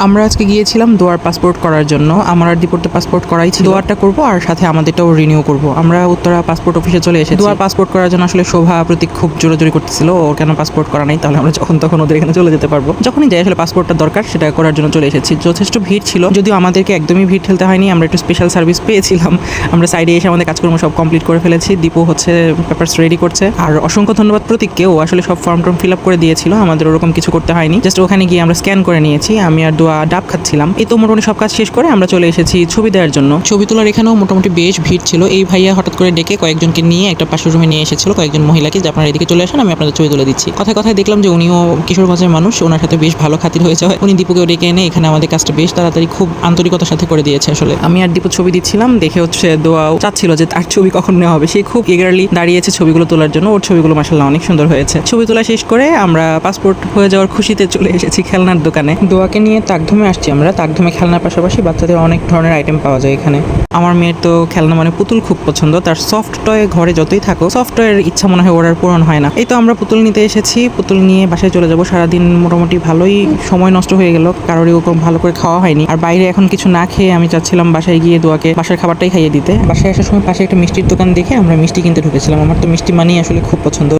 আমরা আজকে গিয়েছিলাম দোয়ার পাসপোর্ট করার জন্য। আমার আর দীপর পাসপোর্ট করাই ছিল। দোয়ারটা করবো আর সাথে আমাদেরটাও রিনিউ করবো। আমরা উত্তরা পাসপোর্ট অফিসে চলে এসেছি। দোয়ার পাসপোর্ট করার জন্য আসলে শোভা প্রতীক খুব জোরাজোরি করতেছিল, ওর কেন পাসপোর্ট করা নাই, তাহলে আমরা যখন তখন ওদের এখানে চলে যেতে পারবো। যখনই যাই আসলে পাসপোর্টটা দরকার, সেটা করার জন্য চলে এসেছি। যথেষ্ট ভিড় ছিল, যদিও আমাদেরকে একদমই ভিড় ঠেলতে হয়নি, আমরা একটু স্পেশাল সার্ভিস পেয়েছিলাম। আমরা সাইডে এসে আমাদের কাজকর্ম সব কমপ্লিট করে ফেলেছি। দীপু হচ্ছে পেপারস রেডি করছে। আর অসংখ্য ধন্যবাদ প্রতীককে, ও আসলে সব ফর্ম টর্ম ফিল আপ করে দিয়েছিল, আমাদের ওরকম কিছু করতে হয়নি। জাস্ট ওখানে গিয়ে আমরা স্ক্যান করে নিয়েছি। আমি আর দোয়া ডাব খাচ্ছিলাম। এই তো মোটামুটি সব কাজ শেষ করে আমরা চলে এসেছি ছবি দেওয়ার জন্য। ছবি তোলার এখানেও মোটামুটি বেশ ভিড় ছিল। এই ভাইয়া হঠাৎ করে ডেকে কয়েকজনকে নিয়ে একটা পাশের রুমে নিয়ে এসেছিল, কয়েকজন মহিলাকে, যে আপনারা এদিকে চলে আসেন, আমি আপনাদের ছবি তুলে দিচ্ছি। কথায় কথায় দেখলাম যে উনিও কিশোরগঞ্জের মানুষ, ওনার সাথে বেশ ভালো খাতির হয়ে যায়। উনি দীপুকেও ডেকে এনে এখানে আমাদের কাজটা বেশ তাড়াতাড়ি খুব আন্তরিকতার সাথে করে দিয়েছে। আসলে আমি আর দীপু ছবি দিচ্ছিলাম, দেখে হচ্ছে দোয়াও চাচ্ছিল যে তার ছবি কখন নেওয়া হবে। সে খুব ইগারলি দাঁড়িয়েছে ছবিগুলো তোলার জন্য। ওর ছবিগুলো মাশাআল্লাহ অনেক সুন্দর হয়েছে। ছবি তোলা শেষ করে আমরা পাসপোর্ট হয়ে যাওয়ার খুশিতে চলে এসেছি খেলনার দোকানে। দোয়াকে নিয়ে তাকধুমে আসছি আমরা। তাকধুমে খেলনার পাশাপাশি বাচ্চাদের অনেক ধরনের আইটেম পাওয়া যায় এখানে। আমার মেয়ের তো খেলনা মানে পুতুল খুব পছন্দ। তার সফট টয় ঘরে যতই থাকো, সফট টয়ের ইচ্ছা মনে হয় ওর আর পূরণ হয় না। এই তো আমরা পুতুল নিতে এসেছি, পুতুল নিয়ে বাসায় চলে যাব। সারাদিন মোটামুটি ভালোই সময় নষ্ট হয়ে গেল, কারোরই ওরকম ভালো করে খাওয়া হয়নি। আর বাইরে এখন কিছু না খেয়ে আমি চাচ্ছিলাম বাসায় গিয়ে দোয়াকে বাসার খাবারটাই খাইয়ে দিতে। বাসায় আসার সময় পাশে একটা মিষ্টির দোকান দেখে আমরা মিষ্টি কিনতে ঢুকেছিলাম। আমার তো মিষ্টি মানেই আসলে খুব পছন্দ।